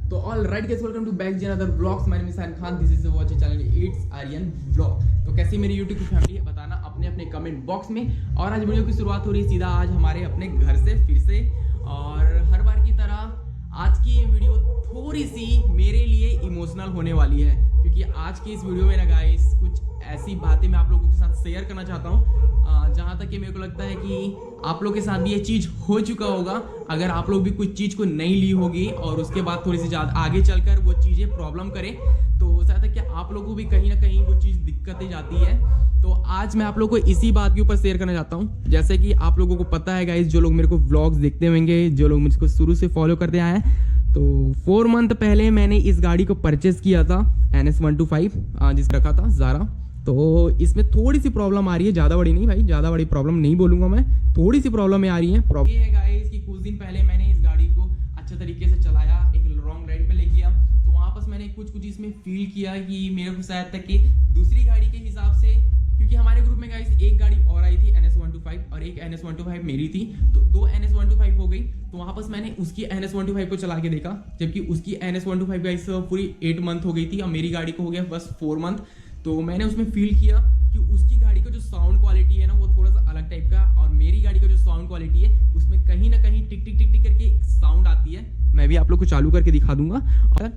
तो all right guys, welcome to back जी another vlogs. My name is Aryan Khan, this is the watch channel it's Aryan vlog. तो कैसी मेरी YouTube की family है बताना अपने अपने कमेंट बॉक्स में। और आज वीडियो की शुरुआत हो रही है सीधा आज हमारे अपने घर से फिर से, और हर बार की तरह आज की ये वीडियो थोड़ी सी मेरे लिए इमोशनल होने वाली है, क्योंकि आज की इस वीडियो में ना गाइस कुछ ऐसी बातें मैं आप लोगों के साथ शेयर करना चाहता हूँ जहाँ तक कि मेरे को लगता है कि आप लोग के साथ भी ये चीज़ हो चुका होगा। अगर आप लोग भी कुछ चीज़ को नहीं ली होगी और उसके बाद थोड़ी सी ज़्यादा आगे चलकर वो चीज़ें प्रॉब्लम करें, तो हो सकता है कि आप लोगों को भी कहीं ना कहीं वो चीज़ दिक्कतें जाती है। तो आज मैं आप लोगों को इसी बात के ऊपर शेयर करना चाहता हूँ। जैसे कि आप लोगों को पता है गाइस, जो लोग मेरे को व्लॉग्स देखते होंगे, जो लोग मुझको शुरू से फॉलो करते आए हैं, तो 4 मंथ पहले मैंने इस गाड़ी को परचेस किया था, NS125 जिसका रखा था ज़ारा। तो इसमें थोड़ी सी प्रॉब्लम आ रही है, ज़्यादा बड़ी नहीं भाई, ज़्यादा बड़ी प्रॉब्लम नहीं बोलूँगा मैं, थोड़ी सी प्रॉब्लम आ रही है। ये है गाइस कि कुछ दिन पहले मैंने इस गाड़ी को अच्छे तरीके से चलाया, एक लॉन्ग राइड पे ले गया, तो वहाँ पर मैंने कुछ इसमें फील किया कि मेरे को शायद तक कि दूसरी गाड़ी के हिसाब से, क्योंकि हमारे ग्रुप में गाइस एक गाड़ी और आई थी NS125 और एक NS125 मेरी थी, तो 2 NS125 हो गई। तो वहाँ पर मैंने उसकी NS125 को चला के देखा, जबकि उसकी NS125 गाइस पूरी 8 मंथ हो गई थी और मेरी गाड़ी को हो गया बस 4 मंथ। तो मैंने उसमें फील किया कि उसकी गाड़ी का जो साउंड क्वालिटी है ना वो थोड़ा सा अलग टाइप का, और मेरी गाड़ी का जो साउंड क्वालिटी है उसमें कहीं ना कहीं टिक टिक टिक टिक करके साउंड आती है। मैं भी आप लोग को चालू करके दिखा दूंगा। और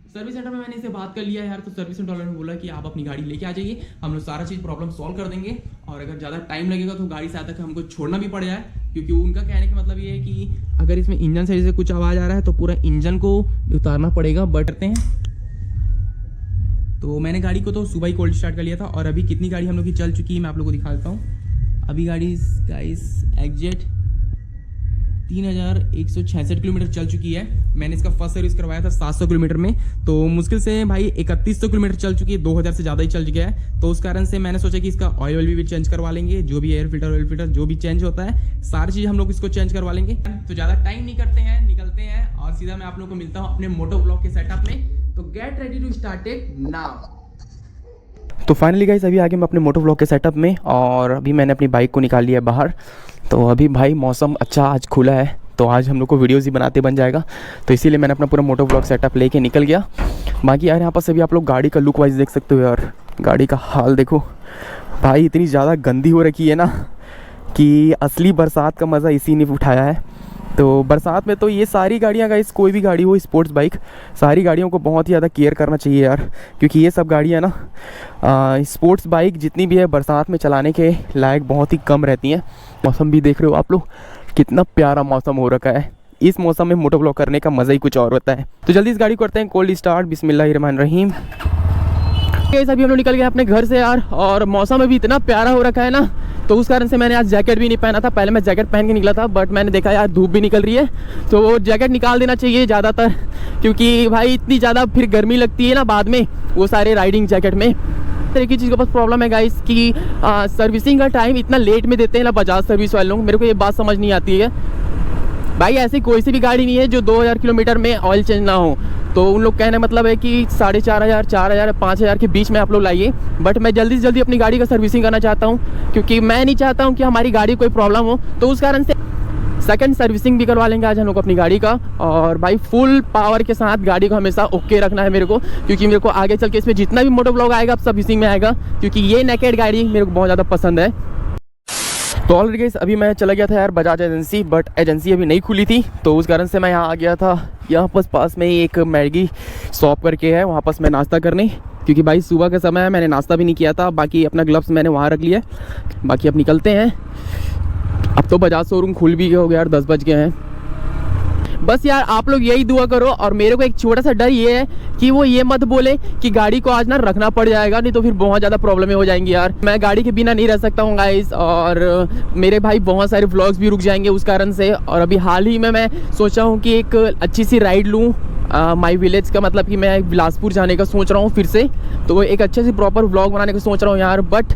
सर्विस सेंटर में मैंने इसे बात कर लिया यार, तो सर्विस सेंटर वाले ने बोला कि आप अपनी गाड़ी लेके आ जाइए, हम लोग सारा चीज़ प्रॉब्लम सॉल्व कर देंगे, और अगर ज़्यादा टाइम लगेगा तो गाड़ी से आता तक हमको छोड़ना भी पड़ जाए, क्योंकि उनका कहने का मतलब ये है कि अगर इसमें इंजन साइड से कुछ आवाज़ आ रहा है तो पूरा इंजन को उतारना पड़ेगा। बट करते हैं, तो मैंने गाड़ी को तो सुबह ही कोल्ड स्टार्ट कर लिया था, और अभी कितनी गाड़ी हम लोग की चल चुकी है मैं आप लोगों को दिखा देता हूँ। अभी गाड़ी गाइस एग्जैक्ट 3166 किलोमीटर चल चुकी है। मैंने इसका फर्स्ट सर्विस करवाया था 700 किलोमीटर में, तो मुश्किल से भाई 3100 किलोमीटर चल चुकी है, 2000 से ज़्यादा ही चल गया है। तो उस कारण से मैंने सोचा कि इसका ऑयल भी चेंज करवा लेंगे, जो भी एयर फिल्टर जो भी चेंज होता है सारी चीज़ हम लोग इसको चेंज करवा लेंगे। तो ज़्यादा टाइम नहीं करते हैं, निकलते हैं और सीधा मैं आप लोग को मिलता हूँ अपने मोटो ब्लॉग के सेटअप में। तो get ready to start it now. तो फाइनली गाइस अभी आगे मैं अपने मोटो व्लॉग के सेटअप में, और अभी मैंने अपनी बाइक को निकाल लिया बाहर। तो अभी भाई मौसम अच्छा आज खुला है, तो आज हम लोग को वीडियोज़ ही बनाते बन जाएगा, तो इसीलिए मैंने अपना पूरा मोटो व्लॉग सेटअप लेके निकल गया। बाकी यार यहाँ पर सभी आप लोग गाड़ी का लुक वाइज देख सकते हो यार, गाड़ी का हाल देखो भाई, इतनी ज़्यादा गंदी हो रखी है ना कि असली बरसात का मज़ा इसी ने उठाया है। तो बरसात में तो ये सारी गाड़ियाँ गाइस, कोई भी गाड़ी हो स्पोर्ट्स बाइक, सारी गाड़ियों को बहुत ही ज़्यादा केयर करना चाहिए यार, क्योंकि ये सब गाड़ियाँ ना स्पोर्ट्स बाइक जितनी भी है बरसात में चलाने के लायक बहुत ही कम रहती हैं। मौसम भी देख रहे हो आप लोग, कितना प्यारा मौसम हो रखा है। इस मौसम में मोटो ब्लॉग करने का मज़ा ही कुछ और होता है। तो जल्दी इस गाड़ी को करते हैं कोल्ड स्टार्ट, बिस्मिल्लाहिर्रहमानिर्रहीम। अभी हम लोग निकल गए अपने घर से यार, और मौसम अभी इतना प्यारा हो रखा है ना, तो उस कारण से मैंने आज जैकेट भी नहीं पहना था। पहले मैं जैकेट पहन के निकला था, बट मैंने देखा यार धूप भी निकल रही है, तो वो जैकेट निकाल देना चाहिए ज़्यादातर, क्योंकि भाई इतनी ज़्यादा फिर गर्मी लगती है ना बाद में वो सारे राइडिंग जैकेट में। तरह की चीज़ का बस प्रॉब्लम है गाइस कि सर्विसिंग का टाइम इतना लेट में देते हैं ना बजाज सर्विस वाले लोग, मेरे को ये बात समझ नहीं आती है भाई। ऐसी कोई सी भी गाड़ी नहीं है जो 2000 किलोमीटर में ऑयल चेंज ना हो, तो उन लोग कहने मतलब है कि 4500, 4000, 5000 के बीच में आप लोग लाइए। बट मैं जल्दी से जल्दी अपनी गाड़ी का सर्विसिंग करना चाहता हूँ, क्योंकि मैं नहीं चाहता हूँ कि हमारी गाड़ी कोई प्रॉब्लम हो, तो उस कारण से सेकंड सर्विसिंग भी करवा लेंगे आज हम लोग अपनी गाड़ी का। और भाई फुल पावर के साथ गाड़ी को हमेशा ओके रखना है मेरे को, क्योंकि मेरे को आगे चल के इसमें जितना भी मोटो ब्लॉग आएगा सब इसी में आएगा, क्योंकि ये नेकेड गाड़ी मेरे को बहुत ज़्यादा पसंद है। तो ऑलरेडी गाइस अभी मैं चला गया था यार बजाज एजेंसी, बट एजेंसी अभी नहीं खुली थी, तो उस कारण से मैं यहाँ आ गया था। यहाँ पास में ही एक मैगी शॉप करके है, वहाँ पास मैं नाश्ता करने, क्योंकि भाई सुबह का समय है, मैंने नाश्ता भी नहीं किया था। बाकी अपना ग्लव्स मैंने वहाँ रख लिया। बाकी अब निकलते हैं। अब तो बजाज शोरूम खुल भी गया हो गया यार, 10 बज गए हैं। बस यार आप लोग यही दुआ करो, और मेरे को एक छोटा सा डर ये है कि वो ये मत बोले कि गाड़ी को आज ना रखना पड़ जाएगा, नहीं तो फिर बहुत ज़्यादा प्रॉब्लम हो जाएंगी यार। मैं गाड़ी के बिना नहीं रह सकता हूँ गाइस, और मेरे भाई बहुत सारे व्लॉग्स भी रुक जाएंगे उस कारण से। और अभी हाल ही में मैं सोचा हूँ कि एक अच्छी सी राइड लूँ माई विलेज का, मतलब कि मैं बिलासपुर जाने का सोच रहा हूँ फिर से, तो एक अच्छे से प्रॉपर व्लॉग बनाने का सोच रहा हूँ यार। बट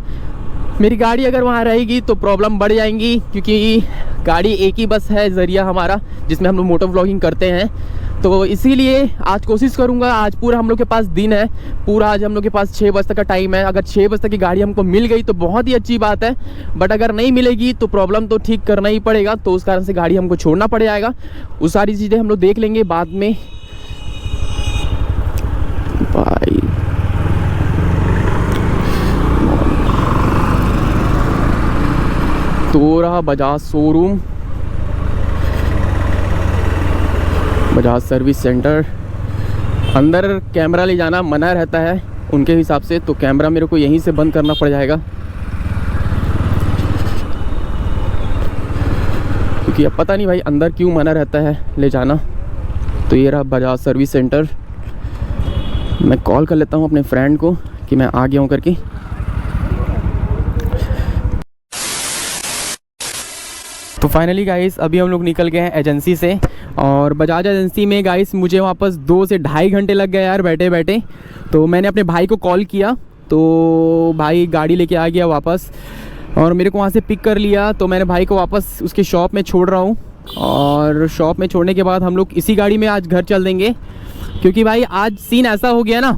मेरी गाड़ी अगर वहाँ रहेगी तो प्रॉब्लम बढ़ जाएंगी, क्योंकि गाड़ी एक ही बस है ज़रिया हमारा जिसमें हम लोग मोटो व्लॉगिंग करते हैं। तो इसीलिए आज कोशिश करूंगा, आज पूरा हम लोग के पास दिन है, पूरा आज हम लोग के पास 6 बजे तक का टाइम है। अगर 6 बजे तक की गाड़ी हमको मिल गई तो बहुत ही अच्छी बात है, बट अगर नहीं मिलेगी तो प्रॉब्लम तो ठीक करना ही पड़ेगा। तो उस कारण से गाड़ी हमको छोड़ना पड़ जाएगा, वो सारी चीज़ें हम लोग देख लेंगे बाद में। तो रहा Bajaj showroom, Bajaj service centre. अंदर कैमरा ले जाना मना रहता है उनके हिसाब से, तो कैमरा मेरे को यहीं से बंद करना पड़ जाएगा, क्योंकि अब पता नहीं भाई अंदर क्यों मना रहता है ले जाना। तो ये रहा बजाज सर्विस सेंटर। मैं कॉल कर लेता हूँ अपने फ्रेंड को कि मैं आ गया हूँ करके। तो फाइनली गाइस अभी हम लोग निकल गए हैं एजेंसी से, और बजाज एजेंसी में गाइस मुझे वापस 2 से ढाई घंटे लग गए यार बैठे बैठे। तो मैंने अपने भाई को कॉल किया, तो भाई गाड़ी लेके आ गया वापस और मेरे को वहाँ से पिक कर लिया। तो मैंने भाई को वापस उसके शॉप में छोड़ रहा हूँ, और शॉप में छोड़ने के बाद हम लोग इसी गाड़ी में आज घर चल देंगे, क्योंकि भाई आज सीन ऐसा हो गया ना,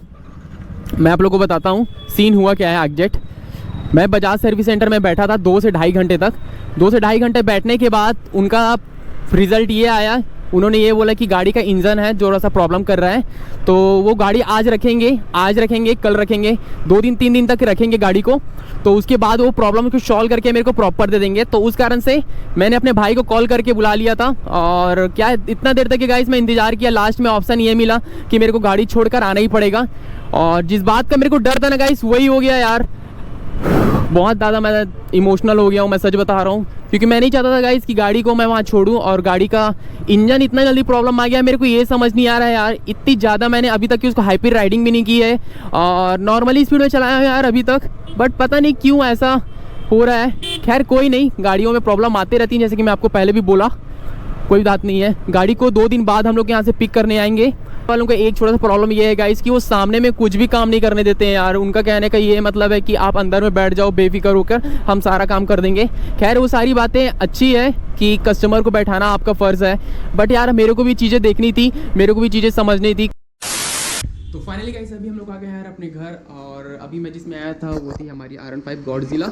मैं आप लोगों को बताता हूँ सीन हुआ क्या है एग्जैक्ट। मैं बजाज सर्विस सेंटर में बैठा था 2 से ढाई घंटे तक। 2 से ढाई घंटे बैठने के बाद उनका रिज़ल्ट ये आया, उन्होंने ये बोला कि गाड़ी का इंजन है जो थोड़ा सा प्रॉब्लम कर रहा है, तो वो गाड़ी आज रखेंगे कल रखेंगे, 2 दिन 3 दिन तक रखेंगे गाड़ी को, तो उसके बाद वो प्रॉब्लम को सॉल्व करके मेरे को प्रॉपर दे देंगे। तो उस कारण से मैंने अपने भाई को कॉल करके बुला लिया था, और क्या इतना देर तक गाइस मैं इंतज़ार किया, लास्ट में ऑप्शन ये मिला कि मेरे को गाड़ी छोड़कर आना ही पड़ेगा। और जिस बात का मेरे को डर था ना गाइस वही हो गया यार, बहुत ज़्यादा मैं इमोशनल हो गया हूँ, मैं सच बता रहा हूँ, क्योंकि मैं नहीं चाहता था गाइस कि गाड़ी को मैं वहाँ छोड़ूँ, और गाड़ी का इंजन इतना जल्दी प्रॉब्लम आ गया। मेरे को ये समझ नहीं आ रहा है यार, इतनी ज़्यादा मैंने अभी तक की उसको हाइपर राइडिंग भी नहीं की है, और नॉर्मली स्पीड में चलाया है यार अभी तक, बट पता नहीं क्यों ऐसा हो रहा है। खैर कोई नहीं, गाड़ियों में प्रॉब्लम आती रहती है, जैसे कि मैं आपको पहले भी बोला, कोई बात नहीं है। गाड़ी को 2 दिन बाद हम लोग यहाँ से पिक करने आएंगे। वालों का एक छोटा सा प्रॉब्लम ये है गाइस कि वो सामने में कुछ भी काम नहीं करने देते हैं यार। उनका कहने का ये मतलब है कि आप अंदर में बैठ जाओ बेफिक्र होकर, हम सारा काम कर देंगे। खैर वो सारी बातें अच्छी है कि कस्टमर को बैठाना आपका फ़र्ज़ है, बट यार मेरे को भी चीज़ें देखनी थी, मेरे को भी चीज़ें समझनी थी। तो फाइनली गाइस अभी हम लोग आ गए यार अपने घर, और अभी मैं जिसमें आया था वो थी हमारी R15 गॉडजिला।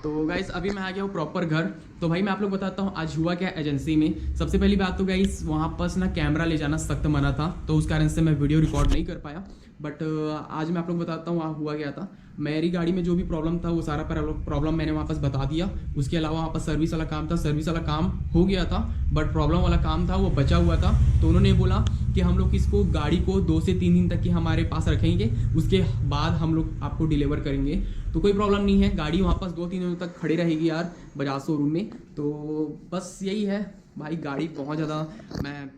तो गाइस अभी मैं आ गया हूँ प्रॉपर घर। तो भाई मैं आप लोग बताता हूँ आज हुआ क्या एजेंसी में। सबसे पहली बात तो गाइस वहाँ पास ना कैमरा ले जाना सख्त मना था, तो उस कारण से मैं वीडियो रिकॉर्ड नहीं कर पाया, बट आज मैं आप लोग बताता हूँ वहाँ हुआ क्या था। मेरी गाड़ी में जो भी प्रॉब्लम था वो सारा प्रॉब्लम मैंने वापस बता दिया। उसके अलावा वहाँ पर सर्विस वाला काम था, सर्विस वाला काम हो गया था, बट प्रॉब्लम वाला काम था वो बचा हुआ था। तो उन्होंने बोला कि हम लोग इसको गाड़ी को 2 से 3 दिन तक की हमारे पास रखेंगे, उसके बाद हम लोग आपको डिलीवर करेंगे। तो कोई प्रॉब्लम नहीं है, गाड़ी वहाँ पास 2-3 दिनों तक खड़ी रहेगी यार बजाज शोरूम में। तो बस यही है भाई, गाड़ी बहुत ज़्यादा मैं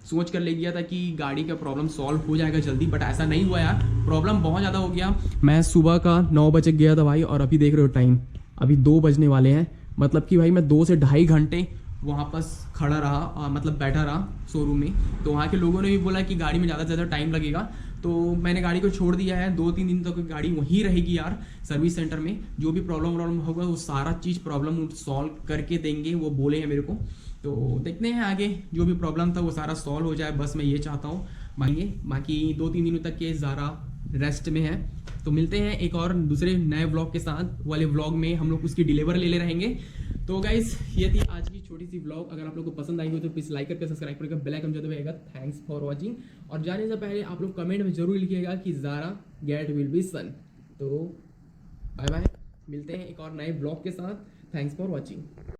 सोच कर ले गया था कि गाड़ी का प्रॉब्लम सॉल्व हो जाएगा जल्दी, बट ऐसा नहीं हुआ यार, प्रॉब्लम बहुत ज़्यादा हो गया। मैं सुबह का 9 बजे गया था भाई, और अभी देख रहे हो टाइम अभी 2 बजने वाले हैं। मतलब कि भाई मैं 2 से ढाई घंटे वहाँ पास खड़ा रहा, मतलब बैठा रहा शोरूम में। तो वहाँ के लोगों ने भी बोला कि गाड़ी में ज़्यादा से ज़्यादा टाइम लगेगा, तो मैंने गाड़ी को छोड़ दिया है। 2-3 दिन तक गाड़ी वहीं रहेगी यार सर्विस सेंटर में। जो भी प्रॉब्लम होगा वो सारा चीज़ प्रॉब्लम सॉल्व करके देंगे, वो बोले हैं मेरे को। तो देखते हैं आगे जो भी प्रॉब्लम था वो सारा सॉल्व हो जाए, बस मैं ये चाहता हूँ। मांगे बाकी 2-3 दिनों तक के ज़रा रेस्ट में है। तो मिलते हैं एक और दूसरे नए व्लॉग के साथ, वाले व्लॉग में हम लोग उसकी डिलीवर ले रहेंगे। तो गाइस ये थी आज की छोटी सी व्लॉग। अगर आप लोग को पसंद आई हो तो प्लीज़ लाइक करके सब्सक्राइब करके बेल आइकन बजाते हुए थैंक्स फॉर वॉचिंग। और जाने से पहले आप लोग कमेंट में जरूर लिखिएगा कि ज़ारा गेट विल बी सन। तो बाय बाय, मिलते हैं एक और नए व्लॉग के साथ। Thanks for watching.